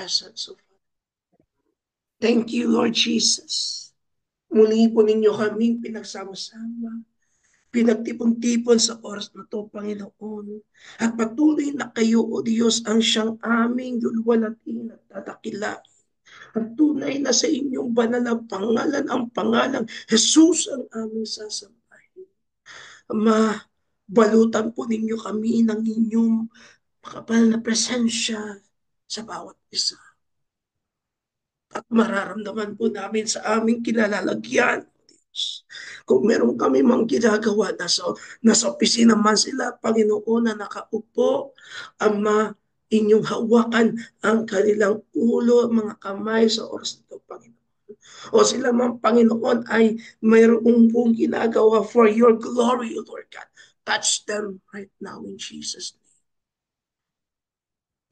presence of God. Thank you, Lord Jesus. Muli po ninyo kaming pinagsama-sama, pinagtipon-tipon sa oras na to, Panginoon. At patuloy na kayo, O Diyos, ang siyang aming luluwalhatin at tatakilain. At tunay na sa inyong banal na pangalan, ang pangalang Jesus ang aming sasampahin. Ama, balutan po ninyo kami ng inyong makapal na presensya sa bawat isa. At mararamdaman po namin sa aming kinalalagyan, Diyos. Kung meron kami mang ginagawa, nasa opisina man sila, Panginoon, na nakaupo, Ama, inyong hawakan ang kanilang ulo, mga kamay sa oras nito, Panginoon. O sila man, Panginoon, ay mayroong pong ginagawa for your glory, Lord God. Touch them right now in Jesus' name.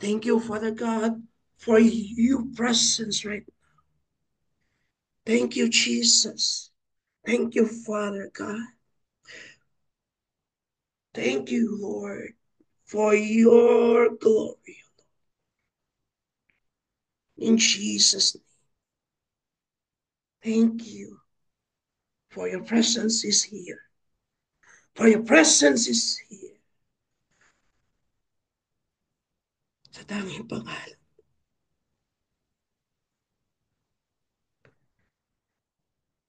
Thank you, Father God, for your presence right now. Thank you, Jesus. Thank you, Father God. Thank you, Lord, for your glory. In Jesus' name, thank you for your presence is here. For your presence is here. Sa tanging pangalan.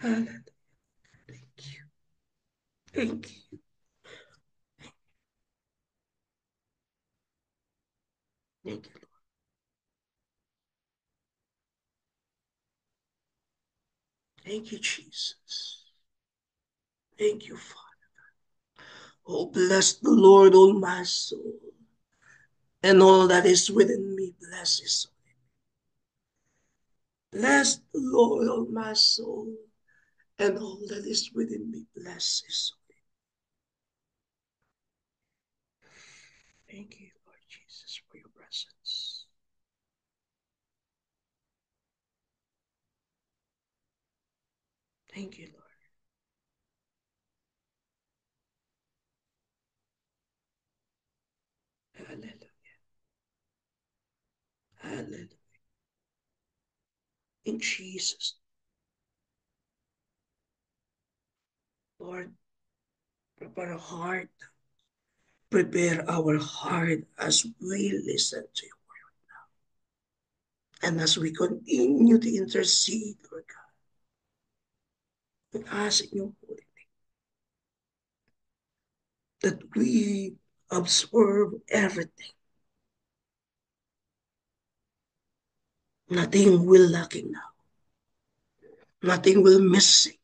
Hallelujah. Thank you. Thank you. Thank you, Lord. Thank you, Jesus. Thank you, Father. Oh, bless the Lord, oh my soul, and all that is within me. Bless his soul. Bless the Lord, oh my soul, and all that is within me. Bless his soul. Thank you, Lord Jesus, for your presence. Thank you, Lord. Hallelujah. Hallelujah. In Jesus, Lord, prepare our heart. Prepare our heart as we listen to you. And as we continue to intercede, Lord God, we ask in your holy name that we absorb everything. Nothing will lacking now. Nothing will missing.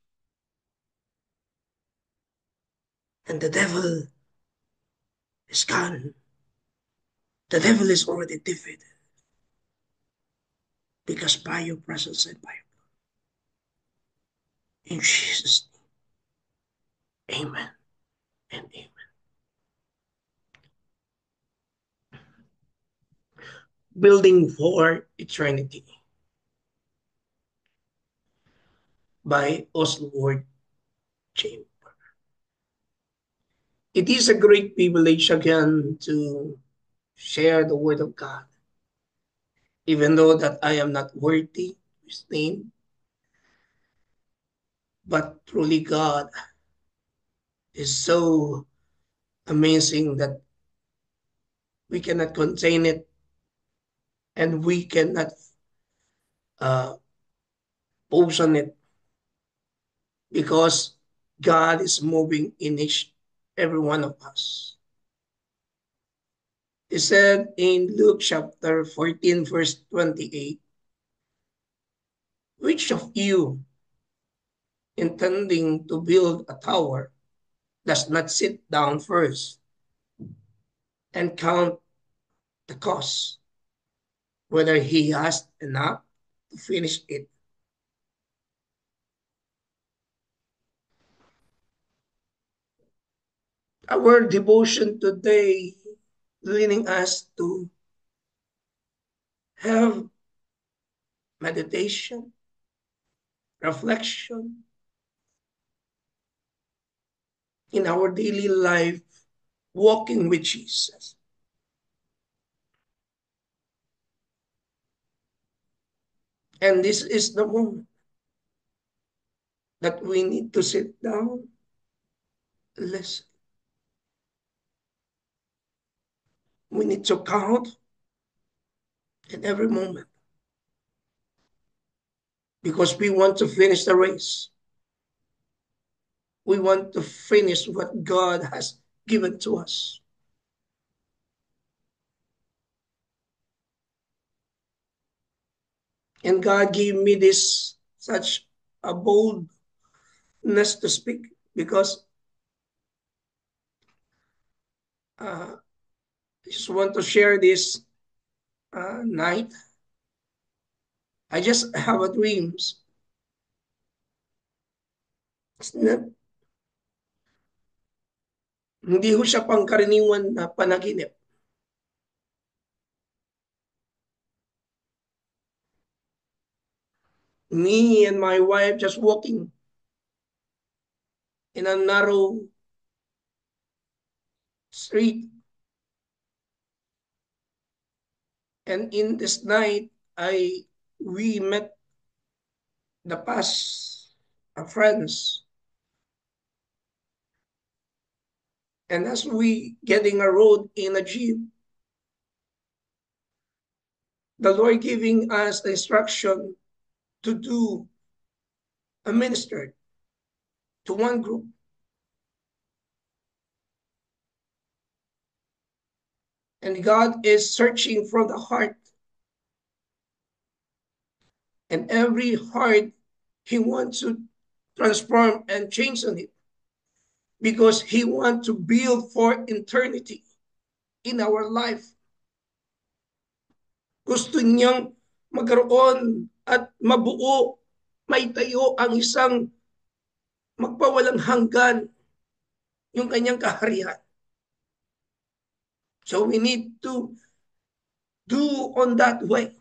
And the devil is gone. The devil is already defeated. Because by your presence and by your in Jesus' name, amen and amen. Building for Eternity by Oswald James. It is a great privilege again to share the word of God, even though that I am not worthy of his name, but truly God is so amazing that we cannot contain it and we cannot uh, potion it because God is moving in each every one of us. He said in Luke chapter 14, verse 28, which of you intending to build a tower does not sit down first and count the cost, whether he has enough to finish it? Our devotion today leading us to have meditation, reflection in our daily life, walking with Jesus. And this is the moment that we need to sit down, listen. We need to count in every moment because we want to finish the race. We want to finish what God has given to us. And God gave me this such a boldness to speak because I just want to share this night. I just have a dreams. It's not, hindi ko siya pangkaraniwan na panaginip. Me and my wife just walking in a narrow street. And in this night, we met the past friends. And as we getting a road in a jeep, the Lord giving us the instruction to do a minister to one group. And God is searching from the heart. And every heart He wants to transform and change on it because He wants to build for eternity in our life. Gusto niyang magkaroon at mabuo, maitayo ang isang magpawalang hanggan yung kanyang kaharian. So we need to do on that way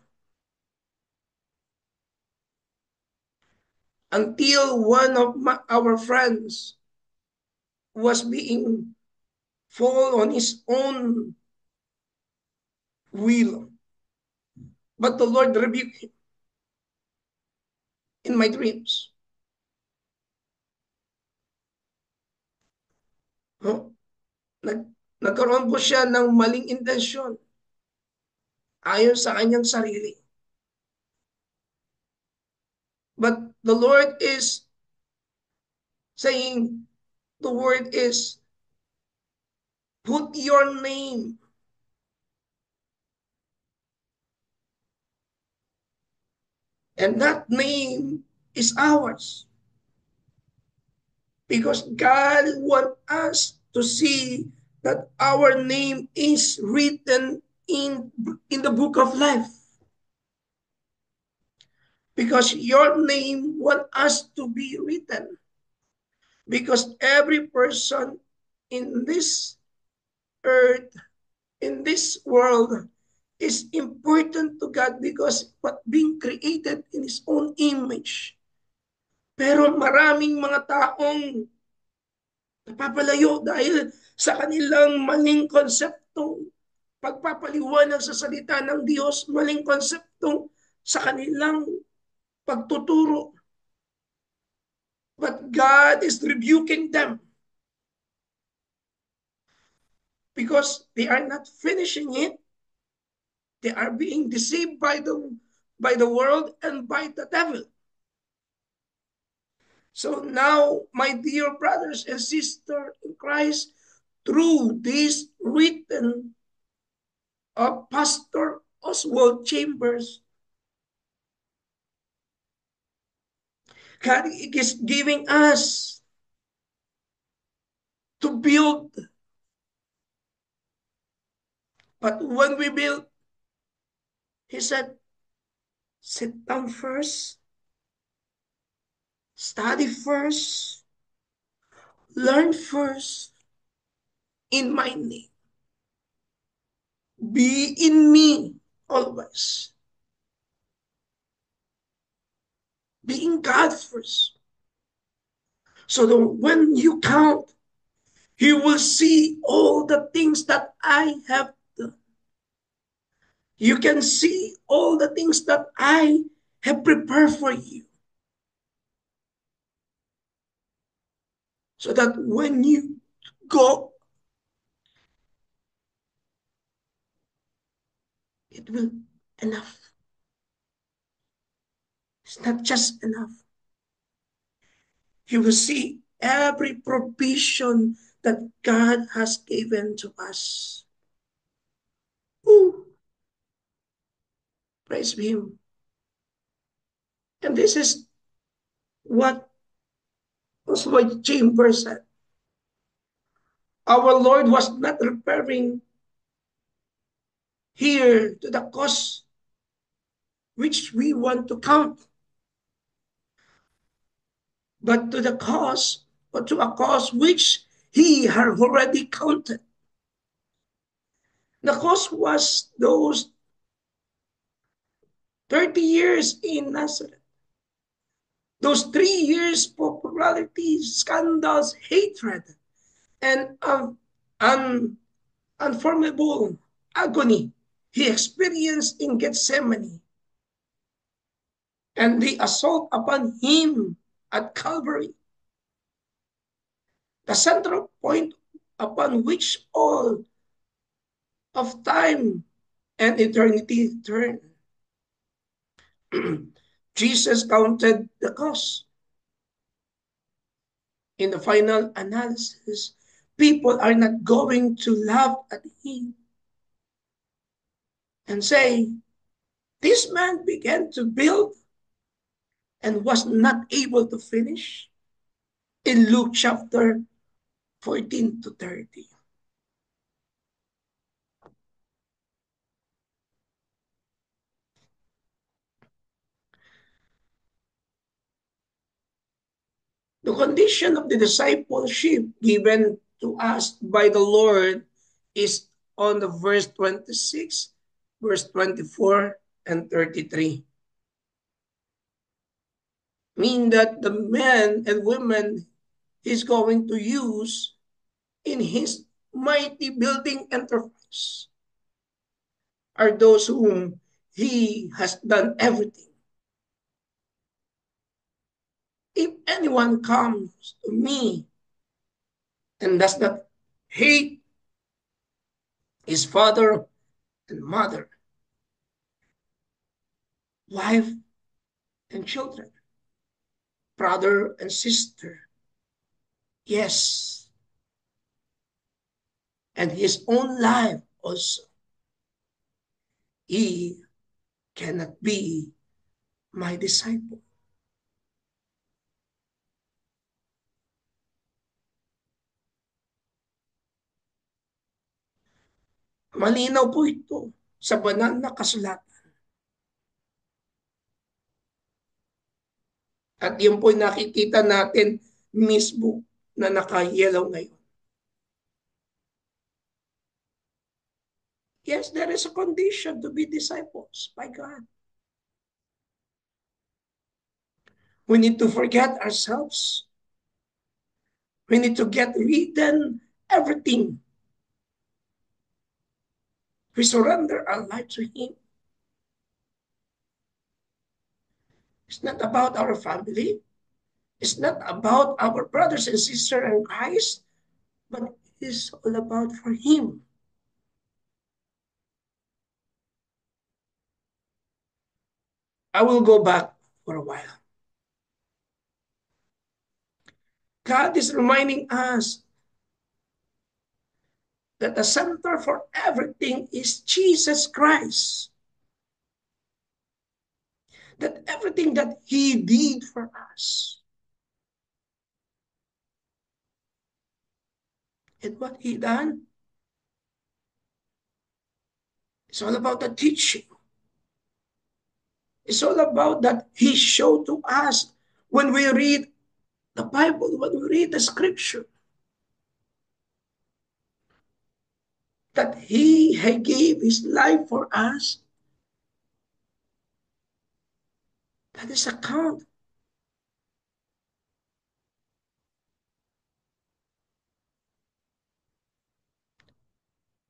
until one of our friends was being fall on his own will. But the Lord rebuked him in my dreams. No? Nagkaroon po siya ng maling intensyon ayon sa kanyang sarili. But the Lord is saying, the word is, put your name. And that name is ours. Because God wants us to see that our name is written in the book of life. Because your name wants us to be written. Because every person in this earth, in this world, is important to God because what being created in His own image. Pero maraming mga taong napapalayo dahil sa kanilang maling konseptong pagpapaliwanag sa salita ng Diyos, maling konseptong sa kanilang pagtuturo. But God is rebuking them because they are not finishing it. They are being deceived by the world and by the devil. So now, my dear brothers and sisters in Christ, through this written of Pastor Oswald Chambers, God is giving us to build. But when we build, He said, sit down first, study first, learn first in my name. Be in me always. Be in God first. So that when you count, you will see all the things that I have done. You can see all the things that I have prepared for you so that when you go, it will enough. It's not just enough. You will see every provision that God has given to us. Ooh, praise Him. And this is what Oswald Chambers said. Our Lord was not referring here to the cost which we want to count, but to the cost or to a cost which He had already counted. The cost was those 30 years in Nazareth. Those 3 years popularity, scandals, hatred, and unformable agony he experienced in Gethsemane, and the assault upon him at Calvary, the central point upon which all of time and eternity turn. Jesus counted the cost. In the final analysis, people are not going to laugh at him and say, this man began to build and was not able to finish in Luke chapter 14 to 30. The condition of the discipleship given to us by the Lord is on the verse 26, verse 24, and 33. Mean that the men and women he's going to use in his mighty building enterprise are those whom he has done everything. If anyone comes to me and does not hate his father and mother, wife and children, brother and sister, yes, and his own life also, he cannot be my disciple. Malinaw po ito sa banal na kasulatan. At yun po nakikita natin mismo na naka-yellow ngayon. Yes, there is a condition to be disciples by God. We need to forget ourselves. We need to get rid everything. We surrender our life to Him. It's not about our family. It's not about our brothers and sisters in Christ, but it's all about for Him. I will go back for a while. God is reminding us that the center for everything is Jesus Christ. That everything that He did for us and what He done, it's all about the teaching. It's all about that He showed to us when we read the Bible, when we read the scripture, that He gave His life for us. That is a count.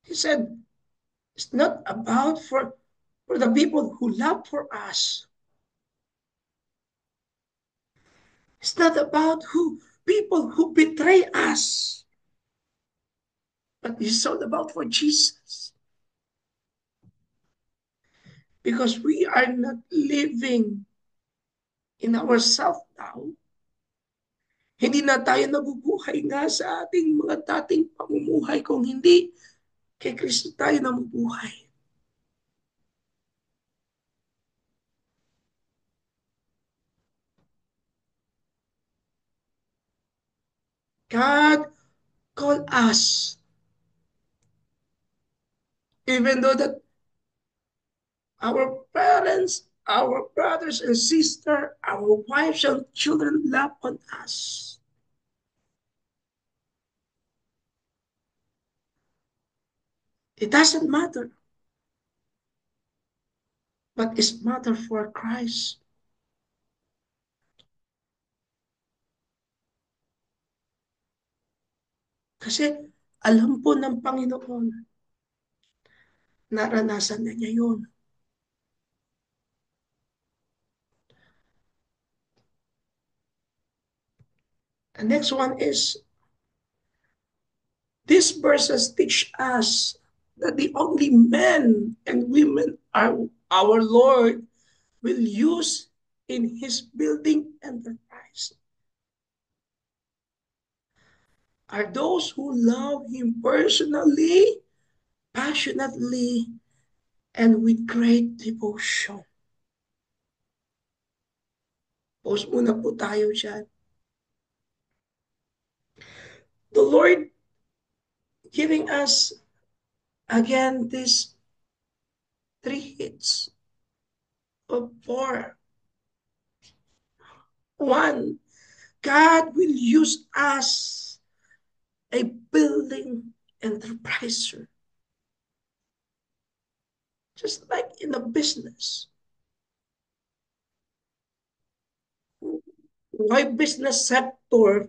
He said, it's not about for the people who love for us. It's not about who people who betray us, but it's all about for Jesus. Because we are not living in ourselves now. Hindi na tayo nabubuhay nga sa ating mga dating pamumuhay kung hindi kay Kristo tayo namubuhay. God called us, even though that our parents, our brothers and sisters, our wives and children love on us. It doesn't matter, but it's matter for Christ. Kasi alam po ng Panginoon, naranasan na niya yun. The next one is, these verses teach us that the only men and women our Lord will use in his building enterprise are those who love him personally, passionately, and with great devotion. Pause muna po tayo dyan. The Lord giving us again these three hits of four. One, God will use us a building enterpriser. Just like in a business. Why business sector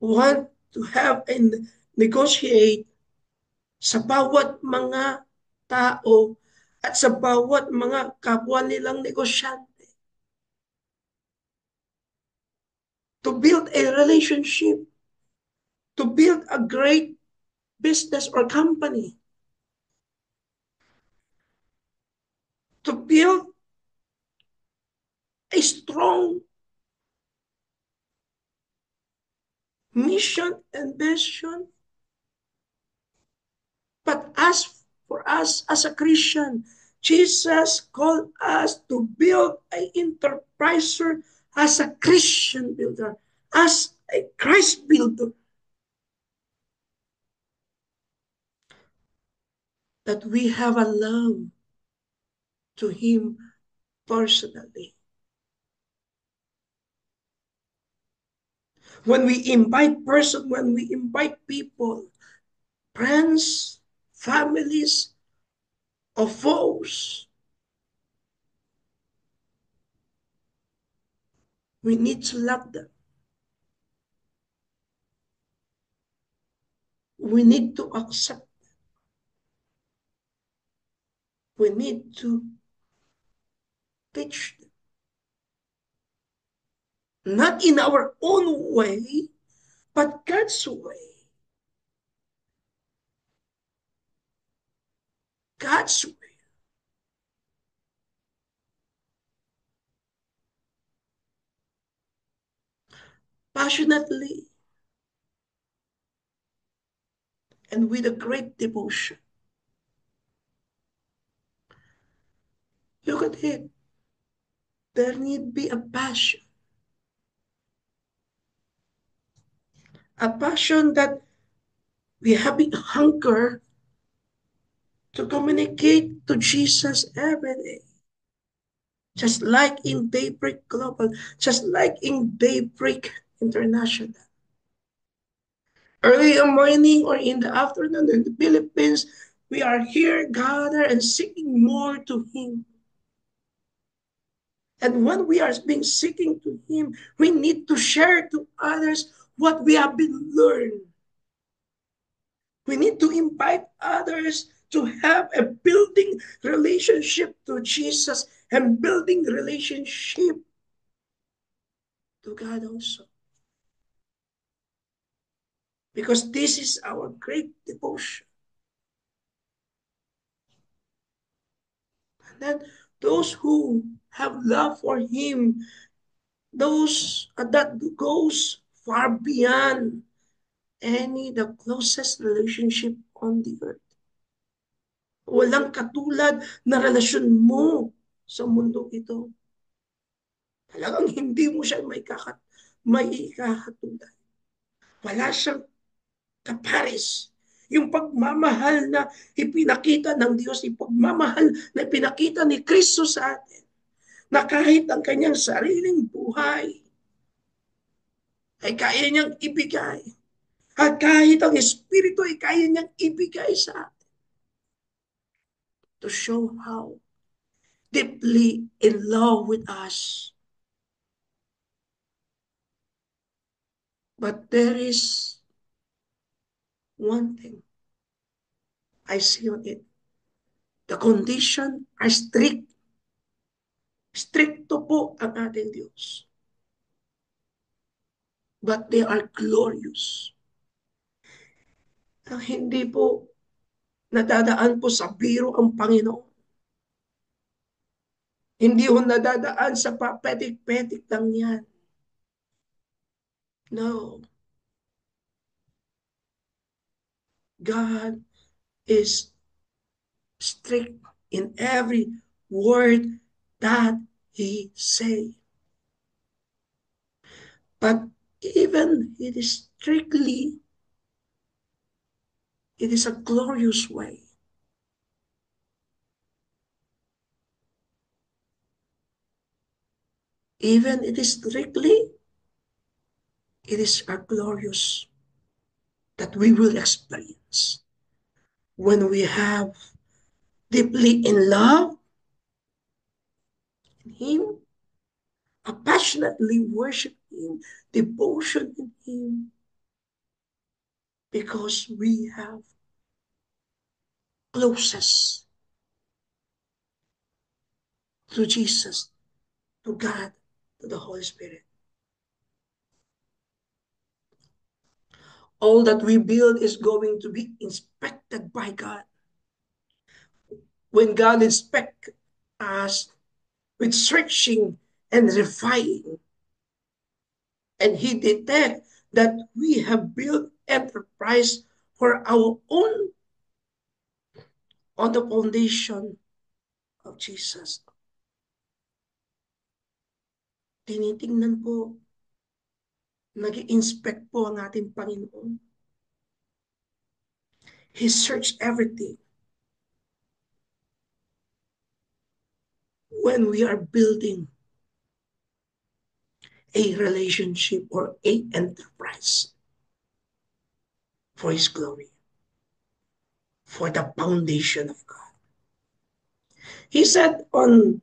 want to have and negotiate sa bawat mga tao at sa bawat mga kapwa nilang negosyante to build a relationship, to build a great business or company, to build a strong mission and vision. But as for us as a Christian, Jesus called us to build an enterpriser as a Christian builder, as a Christ builder. That we have a love to Him personally. When we invite people, friends, families, or foes, we need to love them. We need to accept. We need to teach them. Not in our own way, but God's way. God's way. Passionately and with a great devotion. Look at it. There need be a passion. A passion that we have a hunger to communicate to Jesus every day. Just like in Daybreak Global, just like in Daybreak International. Early in the morning or in the afternoon in the Philippines, we are here gathered and seeking more to Him. And when we are being seeking to Him, we need to share to others what we have been learned. We need to invite others to have a building relationship to Jesus and building relationship to God also. Because this is our great devotion. And then those who have love for Him, those that goes far beyond the closest relationship on the earth. Walang katulad na relasyon mo sa mundo ito. Talagang hindi mo siya may ikakatulad. Wala siyang kapares. Yung pagmamahal na ipinakita ng Diyos, yung pagmamahal na ipinakita ni Kristo sa atin, na kahit ang kanyang sariling buhay ay kaya niyang ibigay. At kahit ang Espiritu ay kaya niyang ibigay sa atin to show how deeply in love with us. But there is one thing I see on it. The condition are strict. Stricto po ang ating Diyos. But they are glorious. Ang hindi po nadadaan po sa biro ang Panginoon. Hindi ho nadadaan sa papetik-petik lang yan. No. God is strict in every word that He say. But even it is strictly, it is a glorious way. Even it is strictly, it is a glorious that we will experience when we have deeply in love in Him, passionately worship Him, devotion in Him, because we have closest to Jesus, to God, to the Holy Spirit. All that we build is going to be inspected by God. When God inspects us with searching and refining, and He detects that we have built enterprise for our own on the foundation of Jesus. Tinitingnan po, nag-i-inspect po ang ating Panginoon. He searched everything. When we are building a relationship or a enterprise for His glory, for the foundation of God. He said on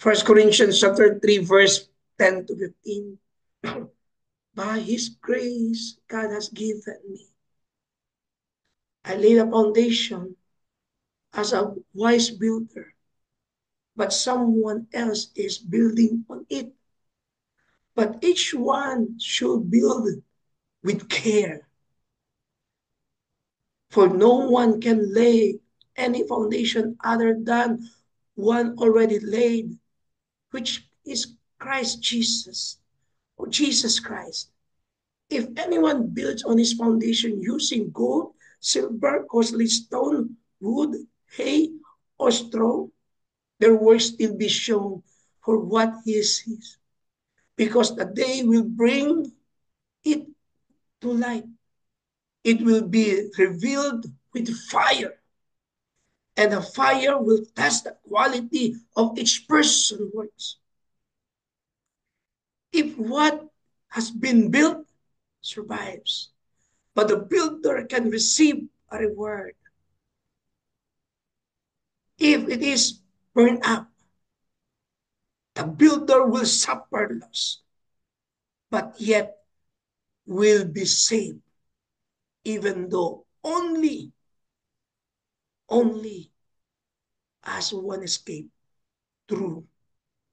1 Corinthians chapter 3, verse 10 to 15, by His grace, God has given me. I laid a foundation as a wise builder, but someone else is building on it. But each one should build with care, for no one can lay any foundation other than one already laid, which is Christ Jesus, or Jesus Christ. If anyone builds on his foundation using gold, silver, costly stone, wood, hay, or straw, their work still be shown for what he is, because the day will bring it to light. It will be revealed with fire, and the fire will test the quality of each person's works. If what has been built survives, but the builder can receive a reward. If it is burned up, the builder will suffer loss, but yet will be saved, even though only as one escape through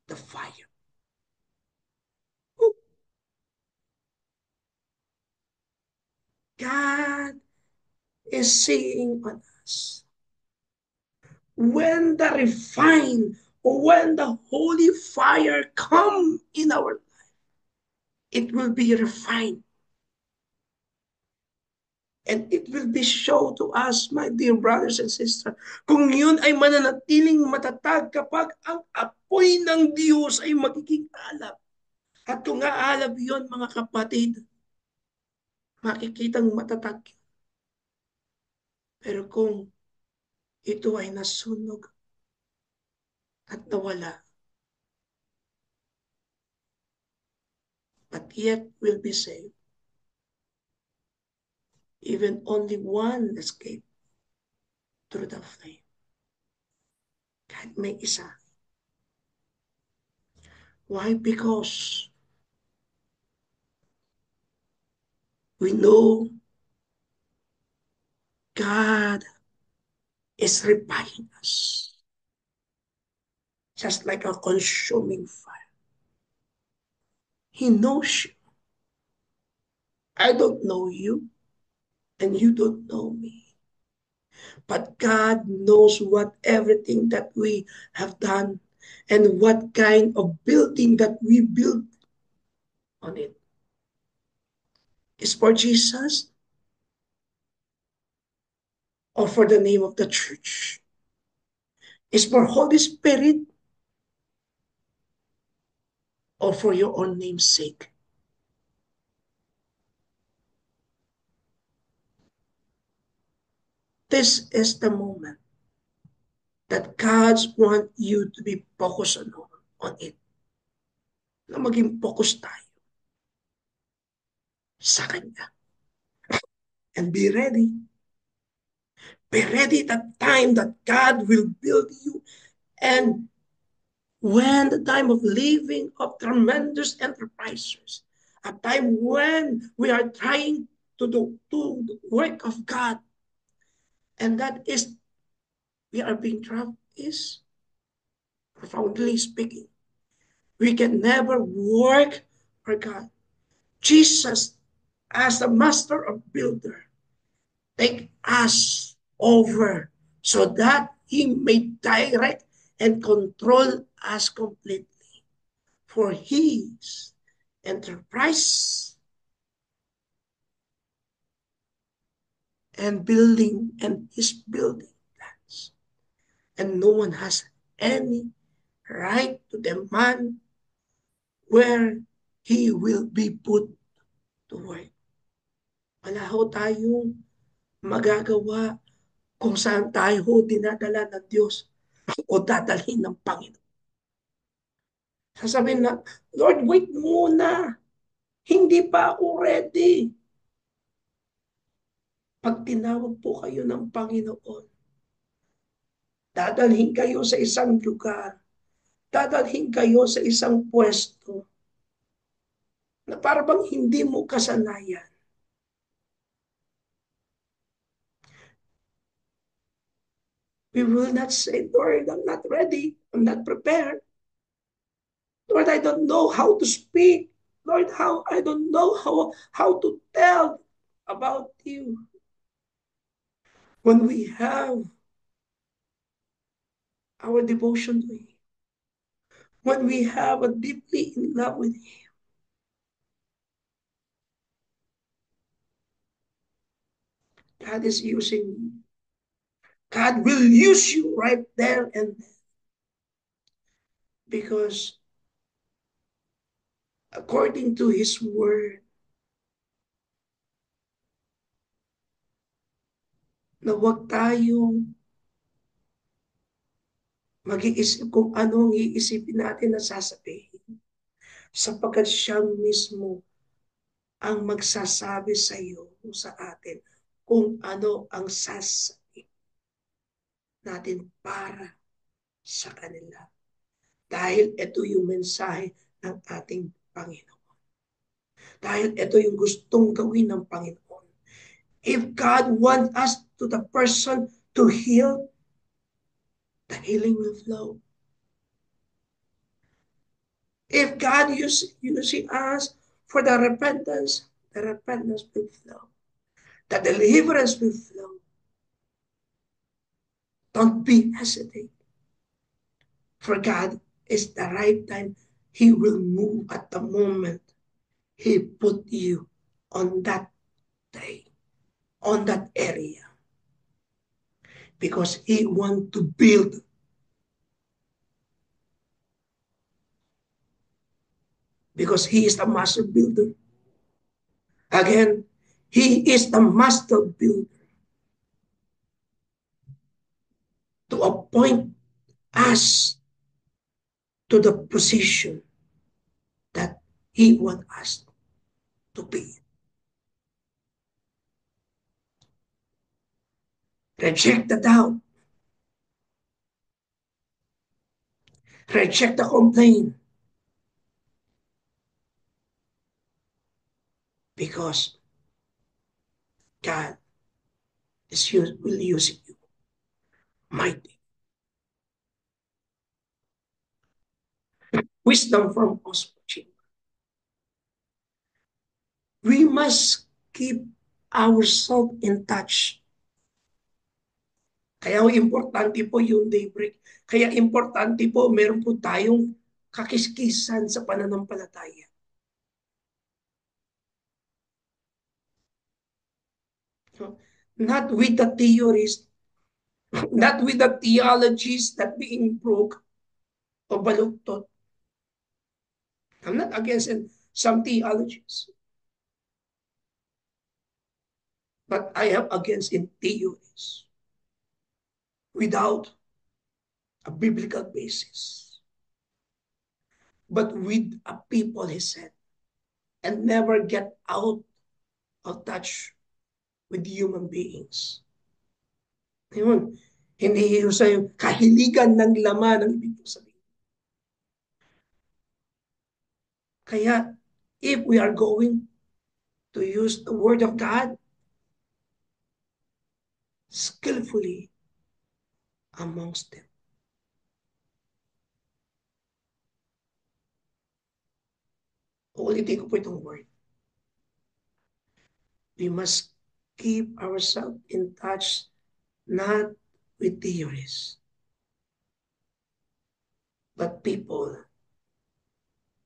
the fire. God is seeing on us. When the refine, when the holy fire come in our, it will be refined. And it will be shown to us, my dear brothers and sisters, kung yun ay mananatiling matatag kapag ang apoy ng Diyos ay magiging alab. At kung aalab yun, mga kapatid, makikitang matatag. Pero kung ito ay nasunog at nawala, but yet will be saved, even only one escape through the flame. Kahit may isa. Why? Because we know God is repaying us. Just like a consuming fire. He knows you. I don't know you, and you don't know me. But God knows what everything that we have done and what kind of building that we build on it. Is for Jesus or for the name of the church? Is for Holy Spirit or for your own name's sake? This is the moment that God wants you to be focused on it. Na maging focus tayo sa Kanya. And be ready. Be ready that time that God will build you. And when the time of living of tremendous enterprises, a time when we are trying to do the work of God, and that is, we are being trapped, is profoundly speaking. We can never work for God. Jesus, as the master of builder, take us over so that he may direct and control us completely for his enterprise and building and his building plans. And no one has any right to demand where he will be put to work. Wala ho tayong magagawa kung saan tayo ho dinadala ng Diyos o dadalhin ng Panginoon. Sasabihin na, Lord, wait muna. Hindi pa ako ready. Pag tinawag po kayo ng Panginoon, dadalhin kayo sa isang lugar, dadalhin kayo sa isang pwesto na para bang hindi mo kasanayan. We will not say, Lord, I'm not ready. I'm not prepared. Lord, I don't know how to speak. Lord, I don't know how to tell about you. When we have our devotion to Him, when we have a deeply in love with Him, God is using you. God will use you right there and then. Because according to His word, na huwag tayong mag-iisip kung ano ang iisipin natin na sasabihin. Sapagkat siya mismo ang magsasabi sa iyo o sa atin kung ano ang sasabihin natin para sa kanila. Dahil ito yung mensahe ng ating Panginoon. Dahil ito yung gustong gawin ng Panginoon. If God wants us to the person to heal, the healing will flow. If God using us for the repentance will flow. The deliverance will flow. Don't be hesitant. For God is the right time. He will move at the moment He put you on that day, on that area, because He want to build, because He is the master builder. Again, He is the master builder to appoint us to the position that He want us to be. Reject the doubt. Reject the complaint. Because God will use you mighty. Wisdom from us. We must keep ourselves in touch. Kaya importante po yung daybreak. Kaya importante po meron po tayong kakiskisan sa pananampalataya. Not with the theories, not with the theologies that being broke o baluktot. I'm not against some theologies, but I am against in theories without a biblical basis. But with a people, he said, and never get out of touch with human beings. Yun. Hindi yun sa'yo kahiligan ng laman ang ibig sabihin. Kaya, if we are going to use the Word of God skillfully amongst them. Uulitin ko po itong word. We must keep ourselves in touch not with theories, but people,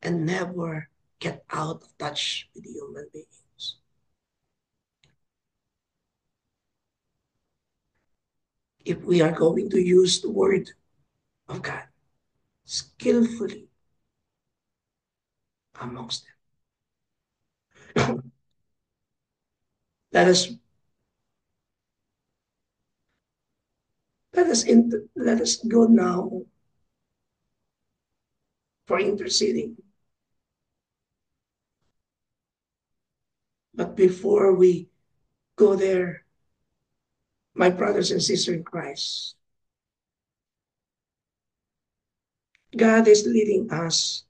and never get out of touch with human beings. If we are going to use the Word of God skillfully amongst them, let us let us go now for interceding. But before we go there, my brothers and sisters in Christ, God is leading us.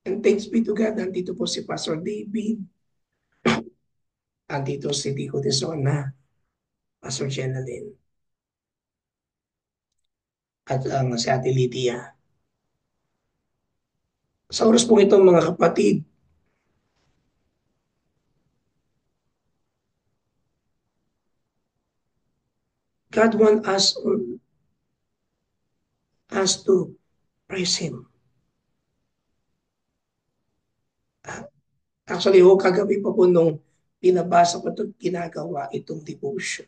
And thanks be to God, nandito po si Pastor David, nandito si Dico de Zona, Pastor Jenaline, at si Ate Lydia. Sa oras po itong mga kapatid, God wants us to praise Him. Actually, kagabi pa po nung pinabasa ko ito, ginagawa itong devotion.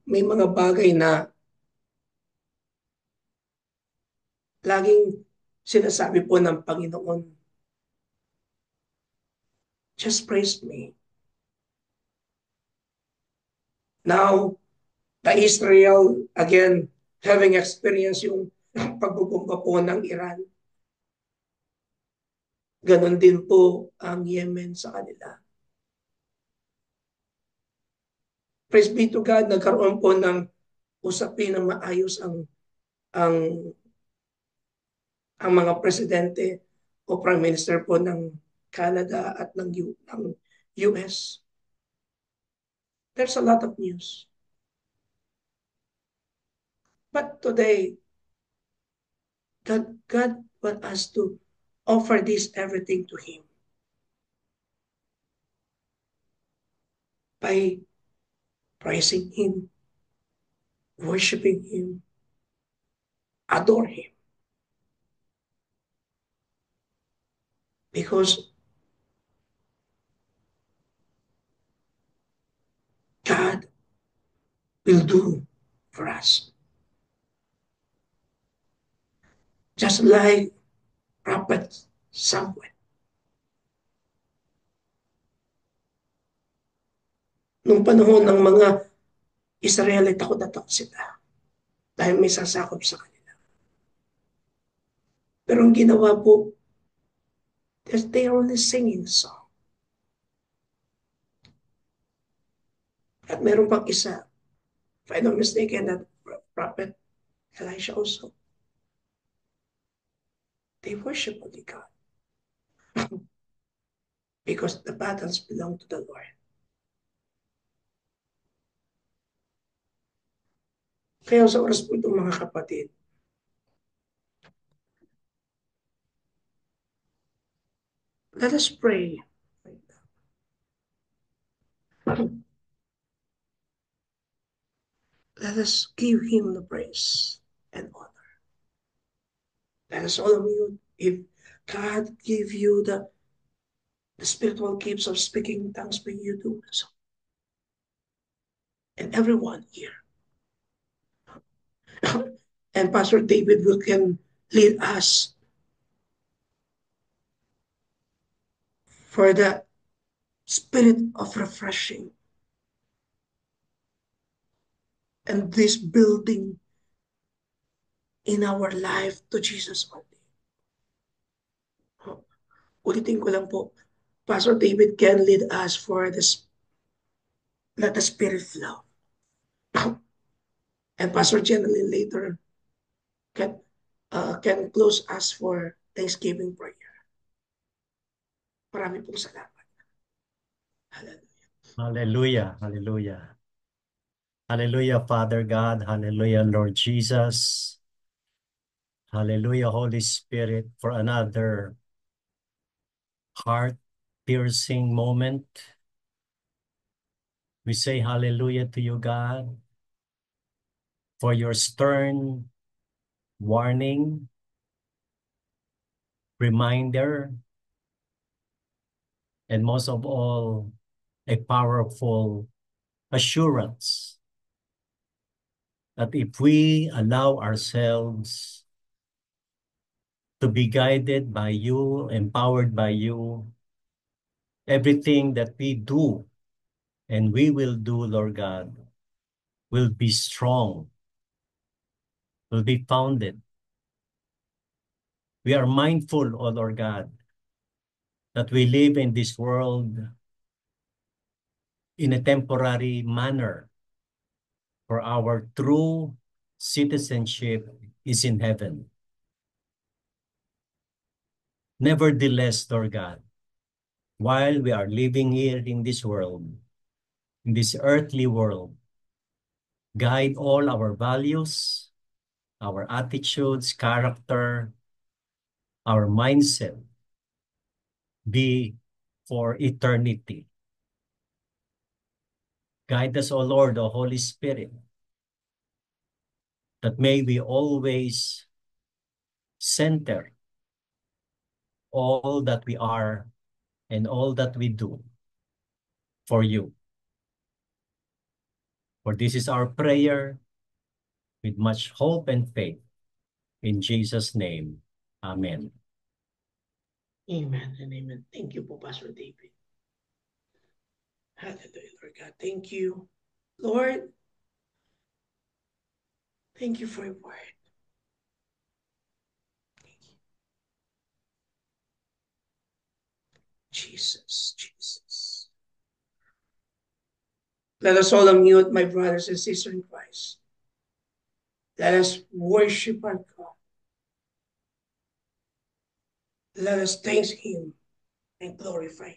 May mga bagay na laging sinasabi po ng Panginoon, just praise me. Now, the Israel, again, having experienced yung pagbubomba po ng Iran, ganon din po ang Yemen sa kanila. Praise be to God, nagkaroon po ng usapin na maayos ang mga presidente o prime minister po ng Canada at ng US. There's a lot of news. But today, God wants us to Offer this everything to Him by praising Him, worshiping Him, adore Him. Because God will do for us. Just like Prophet Samuel. Nung panahon ng mga Israelite, takot na takot sila dahil may sasakop sa kanila. Pero ang ginawa po, they are only singing a song. At meron pang isa, if I'm not mistaken, that Prophet Elisha also, they worship only God because the battles belong to the Lord. Kaya sa oras po ito mga kapatid, let us pray. Let us give Him the praise and honor. Let us all of you, if God give you the spiritual gifts of speaking in tongues, may you do so. And everyone here. And Pastor David will can lead us for the spirit of refreshing and this building in our life to Jesus only. Ulitin ko lang po, Pastor David can lead us for this, let the spirit flow. And Pastor Generally later can can close us for Thanksgiving prayer. Marami pong salamat. Hallelujah. Hallelujah. Hallelujah. Hallelujah, Father God. Hallelujah, Lord Jesus. Hallelujah, Holy Spirit, for another heart-piercing moment. We say hallelujah to you, God, for your stern warning, reminder, and most of all, a powerful assurance that if we allow ourselves to be guided by you, empowered by you, everything that we do and we will do, Lord God, will be strong, will be founded. We are mindful, O Lord God, that we live in this world in a temporary manner, for our true citizenship is in heaven. Nevertheless, Lord God, while we are living here in this world, in this earthly world, guide all our values, our attitudes, character, our mindset be for eternity. Guide us, O Lord, O Holy Spirit, that may we always center all that we are and all that we do for you. For this is our prayer with much hope and faith. In Jesus' name, amen. Amen and amen. Thank you po, Pastor David. Hallelujah, Lord God. Thank you, Lord. Thank you for your word. Thank you. Jesus, Jesus. Let us all unmute, my brothers and sisters in Christ. Let us worship our God. Let us thank Him and glorify Him.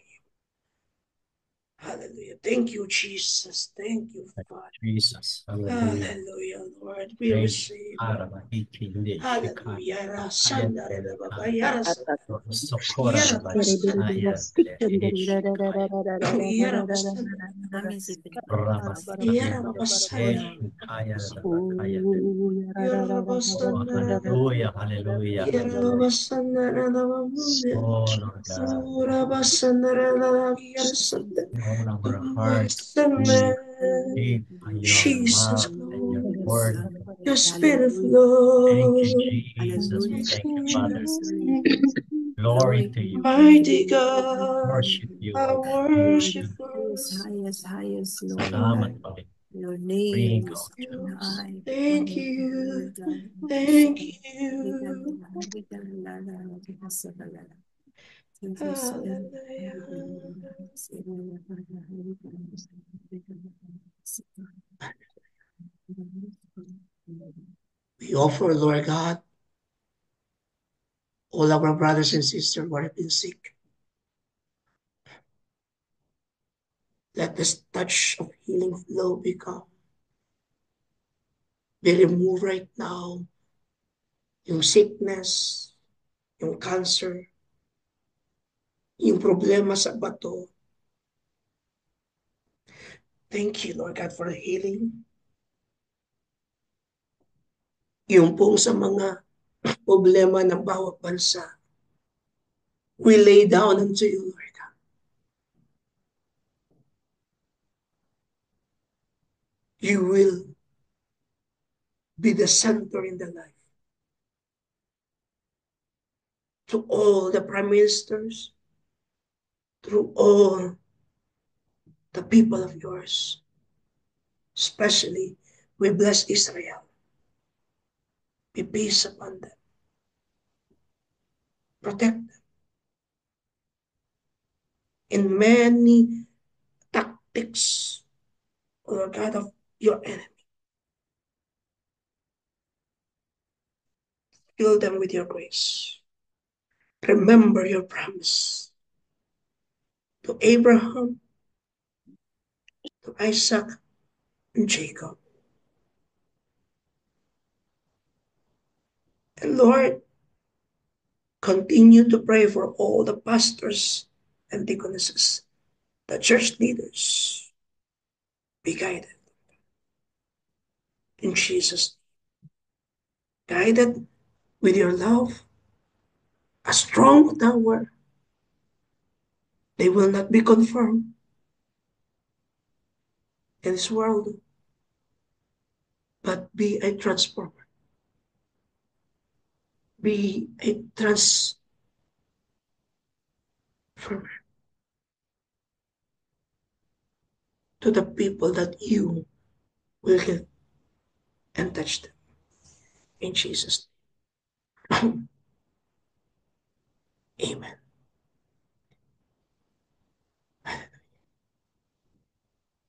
Hallelujah. Thank you, Jesus. Thank you, Father. Jesus. Hallelujah. Hallelujah, Lord. We Thank you. receive. Arabahikinde, Shikaya, Hallelujah. Aya, Rasanda reda baba Telekaya, yara sada. Sokora, Yara baba sada. Aya, Shikaya, Yara baba sada. Yara Rabasakaya, baba sada. Shikaya, Kaya. Yara baba Oh, sada reda. hallelujah, hallelujah, Yara baba hallelujah. sada reda baba. Oh, Lord God, Ura baba sada reda yara sada. all our hearts Wasana. be shaped by your Jesus, love and your glory. word. Your spirit Thank you, flow. Jesus. We thank you, Father. Glory to you. Mighty God, Worship you, I O God. Thank worship you. you. Salamat, Lord. Bring God. Thank you. Thank you. Hallelujah. We offer, Lord God, all our brothers and sisters who have been sick. Let this touch of healing flow be removed right now. Yung sickness, yung cancer, yung problema sa bato. Thank you, Lord God, for the healing. Yung pong sa mga problema ng bawat bansa, we lay down unto you, Lord God. You will be the center in the life. To all the prime ministers, through all the people of yours, especially we bless Israel. Be peace upon them. Protect them in many tactics, Lord God, of your enemy. Fill them with your grace. Remember your promise to Abraham, to Isaac, and Jacob. And Lord, continue to pray for all the pastors and deaconesses, the church leaders. Be guided in Jesus. Guided with your love, a strong tower. They will not be conformed in this world, but be a transformer. Be a transformer to the people that you will heal and touch them. In Jesus' name. Amen.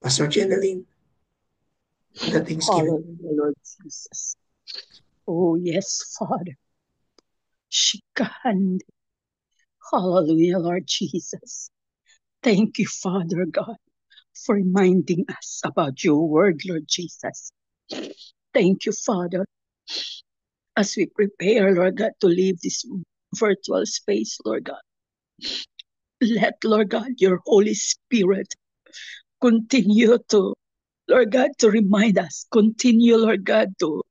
Pastor Jeneline, the Thanksgiving. Hallelujah, Lord Jesus. Oh, yes, Father. Shikahande. Hallelujah, Lord Jesus. Thank you, Father God, for reminding us about your word, Lord Jesus. Thank you, Father, as we prepare, Lord God, to leave this virtual space, Lord God. Let, Lord God, your Holy Spirit continue to, Lord God, to remind us, continue, Lord God, to,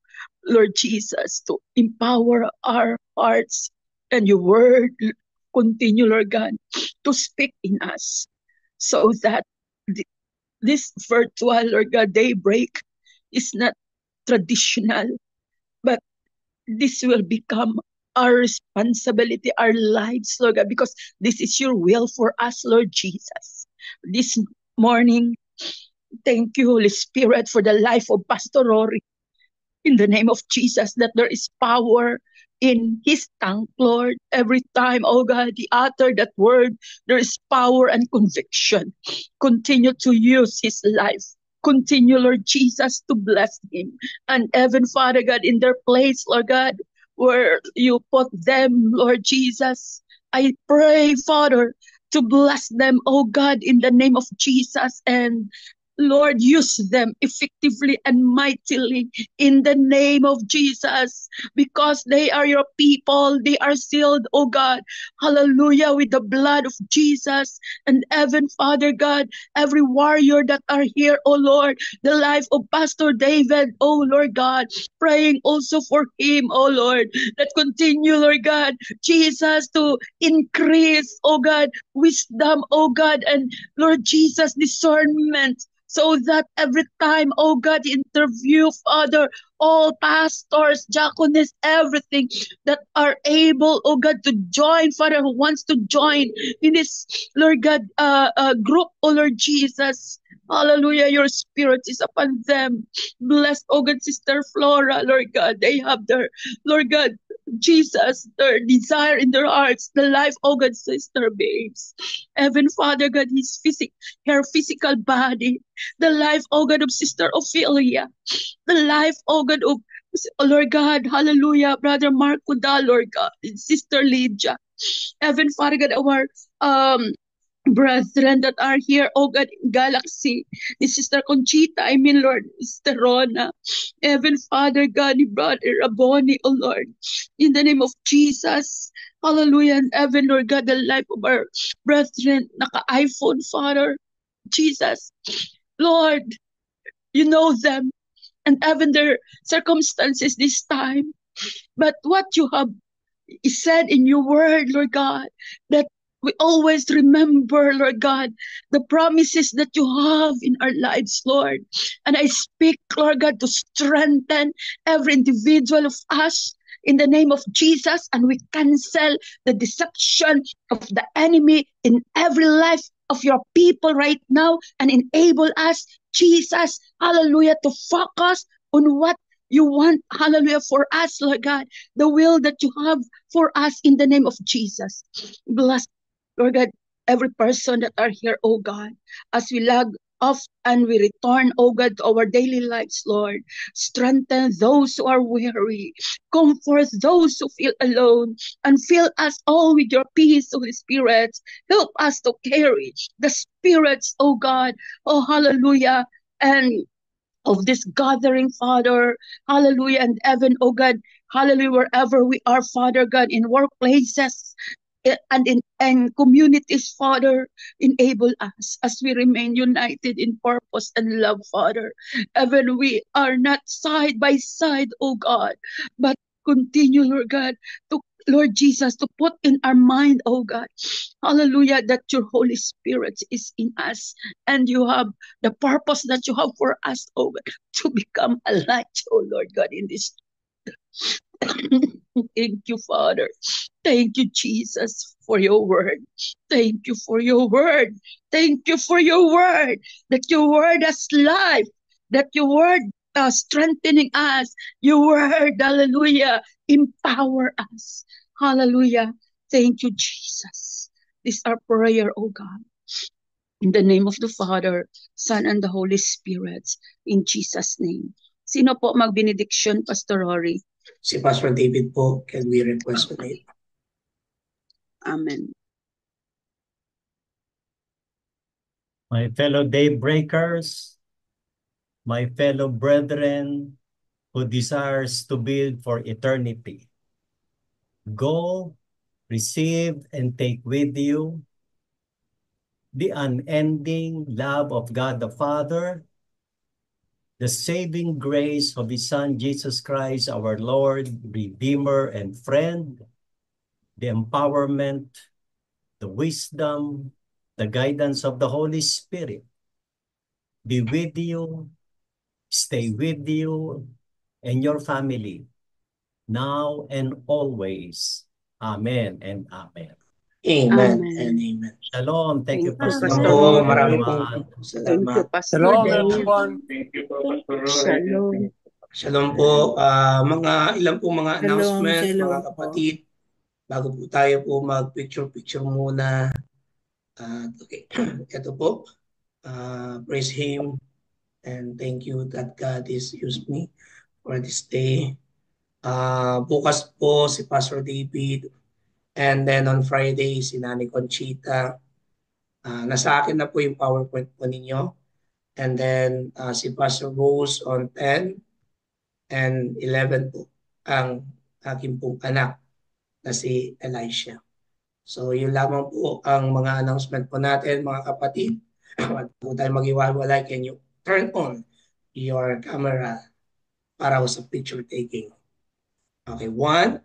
Lord Jesus, to empower our hearts and your word continue, Lord God, to speak in us so that this virtual, Lord God, daybreak is not traditional, but this will become our responsibility, our lives, Lord God, because this is your will for us, Lord Jesus. This morning, thank you, Holy Spirit, for the life of Pastor Rory. In the name of Jesus, that there is power in his tongue, Lord. Every time, oh God, he uttered that word, there is power and conviction. Continue to use his life. Continue, Lord Jesus, to bless him. And even, Father God, in their place, Lord God, where you put them, Lord Jesus, I pray, Father, to bless them, oh God, in the name of Jesus. And Lord, use them effectively and mightily in the name of Jesus, because they are your people. They are sealed, oh God. Hallelujah, with the blood of Jesus. And even, Father God, every warrior that are here, oh Lord, the life of Pastor David, oh Lord God, praying also for him, oh Lord, that continue, Lord God, Jesus, to increase, oh God, wisdom, oh God, and Lord Jesus, discernment, so that every time, oh God, interview, Father, all pastors, diaconess, everything that are able, oh God, to join, Father, who wants to join in this, Lord God, group, oh Lord Jesus. Hallelujah, your spirit is upon them. Bless, oh God, Sister Flora, Lord God. They have their, Lord God, Jesus, their desire in their hearts, the life, oh God, Sister Babes. Heaven, Father God, her physical body, the life, oh God, of Sister Ophelia, the life, oh God, of, oh Lord God, hallelujah, Brother Mark Kudal, Lord God, and Sister Lydia. Heaven, Father God, our brethren that are here, oh God, in Galaxy, ni Sister Conchita, I mean, Lord, Sister Rona, Heaven, Father God, ni Brother Raboni, oh Lord, in the name of Jesus, hallelujah, and Heaven, Lord God, the life of our brethren, naka-iPhone, Father, Jesus, Lord, you know them, and even their circumstances this time, but what you have said in your word, Lord God, that we always remember, Lord God, the promises that you have in our lives, Lord. And I speak, Lord God, to strengthen every individual of us in the name of Jesus. And we cancel the deception of the enemy in every life of your people right now and enable us, Jesus, hallelujah, to focus on what you want, hallelujah, for us, Lord God, the will that you have for us in the name of Jesus. Bless, Lord God, every person that are here, oh God, as we log off and we return, oh God, to our daily lives, Lord. Strengthen those who are weary. Comfort those who feel alone. And fill us all with your peace, Holy Spirit. Help us to carry the spirits, oh God. Oh, hallelujah. And of this gathering, Father. Hallelujah. And heaven, oh God. Hallelujah. Wherever we are, Father God, in workplaces and in communities, Father, enable us as we remain united in purpose and love, Father. Heaven, we are not side by side, oh God, but continue, Lord God, to Lord Jesus, to put in our mind, oh God, hallelujah, that your Holy Spirit is in us and you have the purpose that you have for us, oh God, to become a light, oh Lord God, in this. Thank you, Father. Thank you, Jesus, for your word. Thank you for your word. Thank you for your word. That your word has life. That your word strengthening us. Your word, hallelujah, empower us. Hallelujah. Thank you, Jesus. This is our prayer, oh God. In the name of the Father, Son, and the Holy Spirit. In Jesus' name. Sino po mag-benediction, Pastor Rory? Si Pastor David po, can we request on it? Amen. My fellow daybreakers, my fellow brethren who desires to build for eternity, go, receive, and take with you the unending love of God the Father, the saving grace of His Son, Jesus Christ, our Lord, Redeemer, and friend, the empowerment, the wisdom, the guidance of the Holy Spirit be with you, stay with you, and your family, now and always. Amen and amen. Amen Amen. and amen. Shalom. Thank you, Thank you, Pastor Pastor Oo, Rory. marami everyone. pong Thank you, salamat. Pastor Shalom, Dave. everyone. Thank you po, Pastor Roy. Shalom. Shalom po. Mga ilang po mga announcement, mga po. kapatid. Bago po tayo po mag-picture muna. Okay, ito po. Praise Him and thank you that God has used me for this day. Bukas po si Pastor David and then on Friday si Nani Conchita Nasa akin na po yung PowerPoint po ninyo. And then si Pastor Rose on 10 and 11 po ang aking pong anak na si Elisha. So yun lamang po ang mga announcement po natin mga kapatid. Huwag po tayo mag-iwalwalay. Can you turn on your camera para sa picture taking? Okay, 1,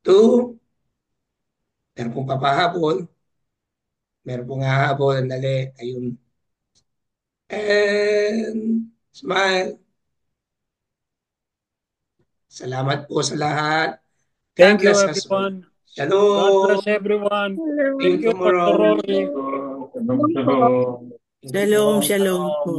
2, meron pong papahabol. Meron pong hahabol. Dali. Ayun. And smile. Salamat po sa lahat. God Thank you, bless us all. everyone. God Shalom. bless everyone. See you Thank you, Pastor tomorrow. Rory. Shalom, shalom. Thank you Shalom, po. shalom po.